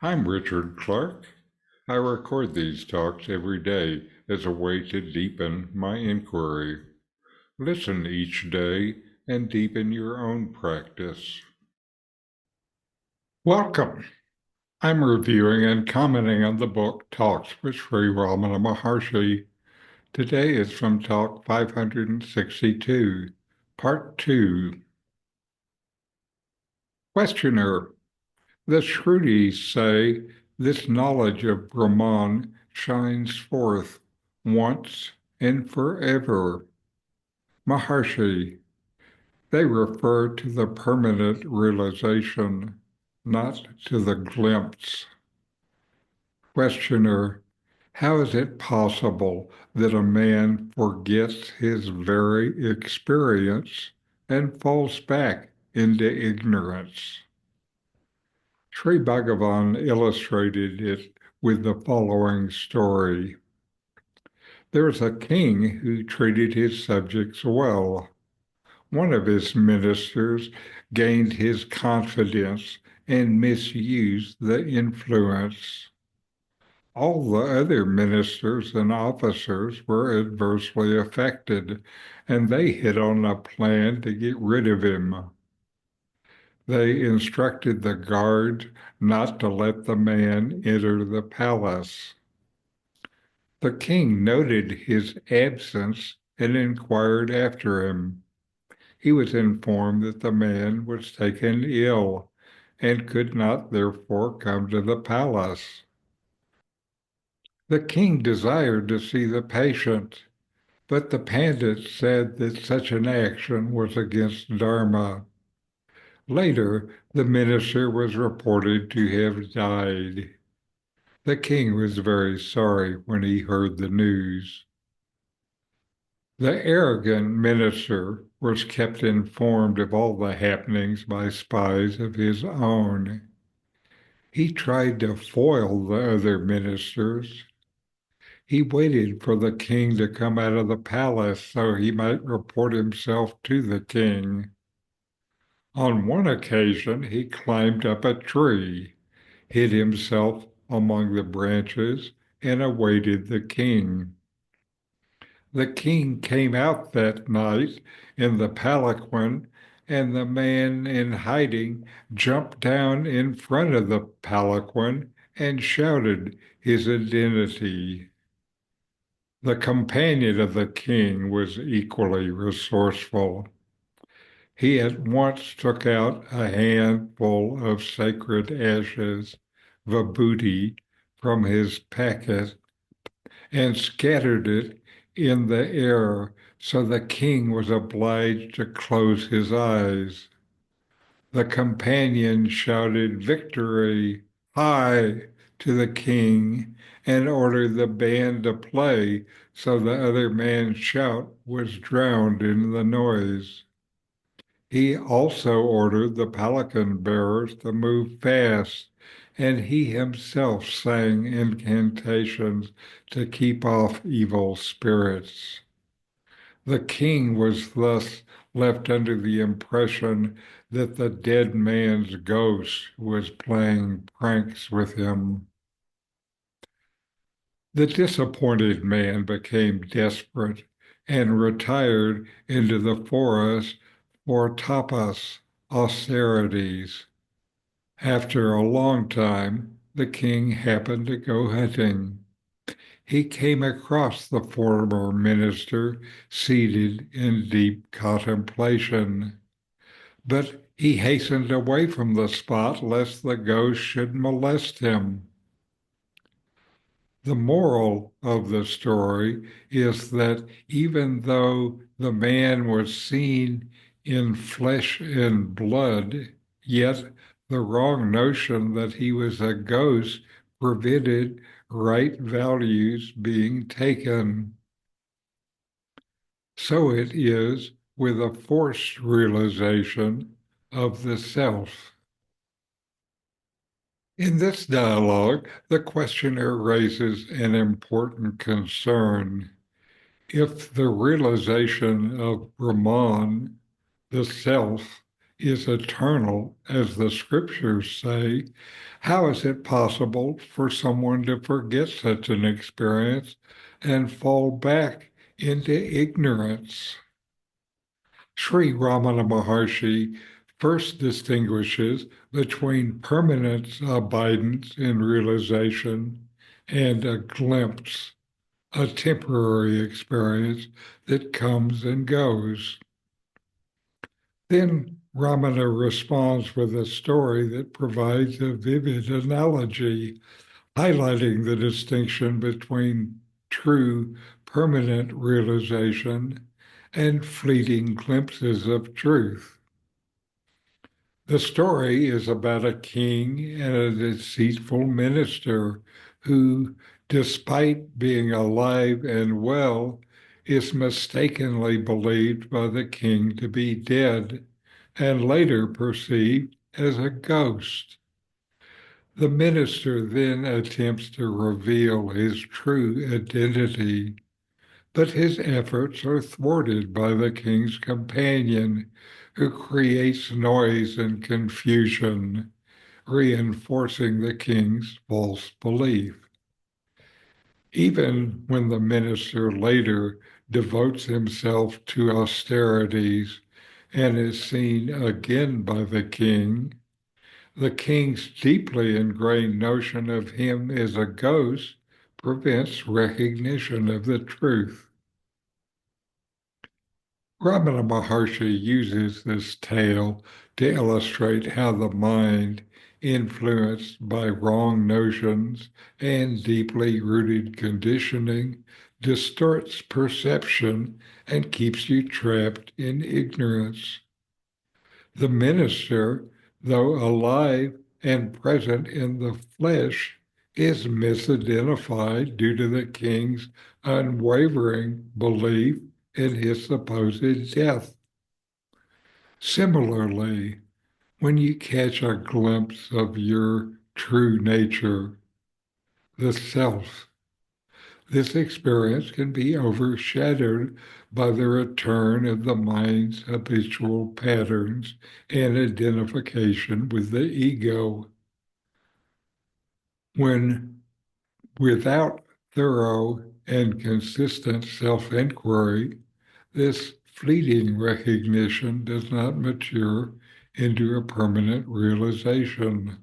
I'm Richard Clarke. I record these talks every day as a way to deepen my inquiry. Listen each day and deepen your own practice. Welcome. I'm reviewing and commenting on the book Talks with Sri Ramana Maharshi. Today is from Talk 562, Part 2. Questioner. The Shrutis say this knowledge of Brahman shines forth once and forever. Maharshi, they refer to the permanent realization, not to the glimpse. Questioner, how is it possible that a man forgets his very experience and falls back into ignorance? Sri Bhagavan illustrated it with the following story. There was a king who treated his subjects well. One of his ministers gained his confidence and misused the influence. All the other ministers and officers were adversely affected, and they hit on a plan to get rid of him. They instructed the guard not to let the man enter the palace. The king noted his absence and inquired after him. He was informed that the man was taken ill and could not therefore come to the palace. The king desired to see the patient, but the pandit said that such an action was against Dharma. Later, the minister was reported to have died. The king was very sorry when he heard the news. The arrogant minister was kept informed of all the happenings by spies of his own. He tried to foil the other ministers. He waited for the king to come out of the palace so he might report himself to the king. On one occasion, he climbed up a tree, hid himself among the branches, and awaited the king. The king came out that night in the palanquin, and the man in hiding jumped down in front of the palanquin and shouted his identity. The companion of the king was equally resourceful. He at once took out a handful of sacred ashes, vibhuti, from his packet and scattered it in the air, so the king was obliged to close his eyes. The companion shouted victory, high, to the king and ordered the band to play, so the other man's shout was drowned in the noise. He also ordered the palanquin bearers to move fast, and he himself sang incantations to keep off evil spirits. The king was thus left under the impression that the dead man's ghost was playing pranks with him. The disappointed man became desperate and retired into the forest for tapas, austerities. After a long time, the king happened to go hunting. He came across the former minister seated in deep contemplation, but he hastened away from the spot lest the ghost should molest him. The moral of the story is that even though the man was seen in flesh and blood, yet the wrong notion that he was a ghost prevented right values being taken. So it is with a forced realization of the self. In this dialogue, the questioner raises an important concern. If the realization of Brahman, the self, is eternal, as the scriptures say, how is it possible for someone to forget such an experience and fall back into ignorance? Sri Ramana Maharshi first distinguishes between permanent abidance in realization and a glimpse, a temporary experience that comes and goes. Then Ramana responds with a story that provides a vivid analogy, highlighting the distinction between true, permanent realization and fleeting glimpses of truth. The story is about a king and a deceitful minister who, despite being alive and well, is mistakenly believed by the king to be dead and later perceived as a ghost. The minister then attempts to reveal his true identity, but his efforts are thwarted by the king's companion, who creates noise and confusion, reinforcing the king's false belief. Even when the minister later devotes himself to austerities and is seen again by the king's deeply ingrained notion of him as a ghost prevents recognition of the truth. Ramana Maharshi uses this tale to illustrate how the mind, influenced by wrong notions and deeply rooted conditioning, distorts perception and keeps you trapped in ignorance. The minister, though alive and present in the flesh, is misidentified due to the king's unwavering belief in his supposed death. Similarly, when you catch a glimpse of your true nature, the self, this experience can be overshadowed by the return of the mind's habitual patterns and identification with the ego. When without thorough and consistent self-inquiry, this fleeting recognition does not mature into a permanent realization.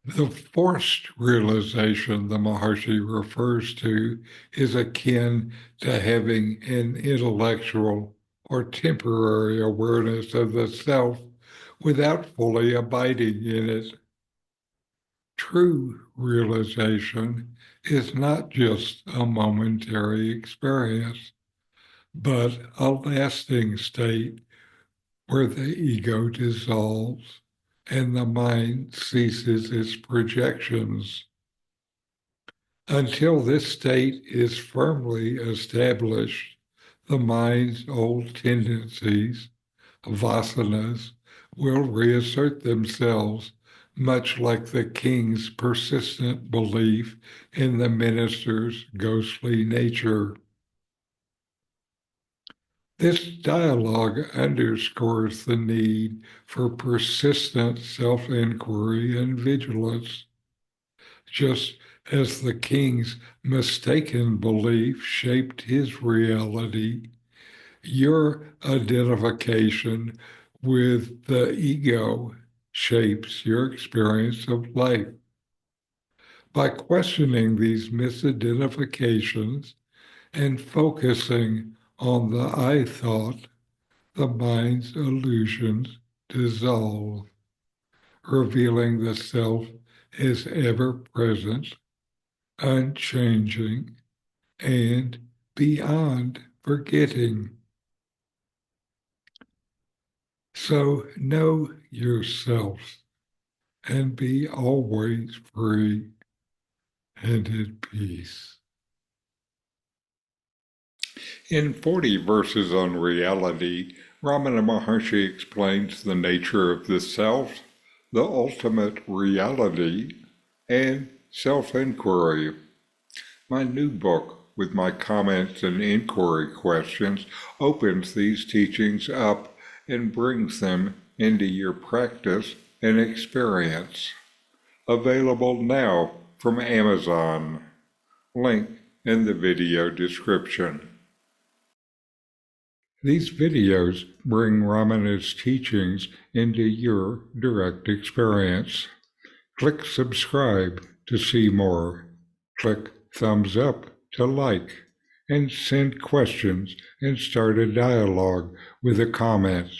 The forced realization the Maharshi refers to is akin to having an intellectual or temporary awareness of the self without fully abiding in it. True realization is not just a momentary experience, but a lasting state where the ego dissolves and the mind ceases its projections. Until this state is firmly established, the mind's old tendencies, vasanas, will reassert themselves, much like the king's persistent belief in the minister's ghostly nature. This dialogue underscores the need for persistent self-inquiry and vigilance. Just as the king's mistaken belief shaped his reality, your identification with the ego shapes your experience of life. By questioning these misidentifications and focusing on the I thought, the mind's illusions dissolve, revealing the self as ever present, unchanging, and beyond forgetting. So know yourself and be always free and at peace. In 40 Verses on Reality, Ramana Maharshi explains the nature of the self, the ultimate reality, and self-inquiry. My new book, with my comments and inquiry questions, opens these teachings up and brings them into your practice and experience. Available now from Amazon. Link in the video description. These videos bring Ramana's teachings into your direct experience. Click subscribe to see more. Click thumbs up to like, and send questions and start a dialogue with a comment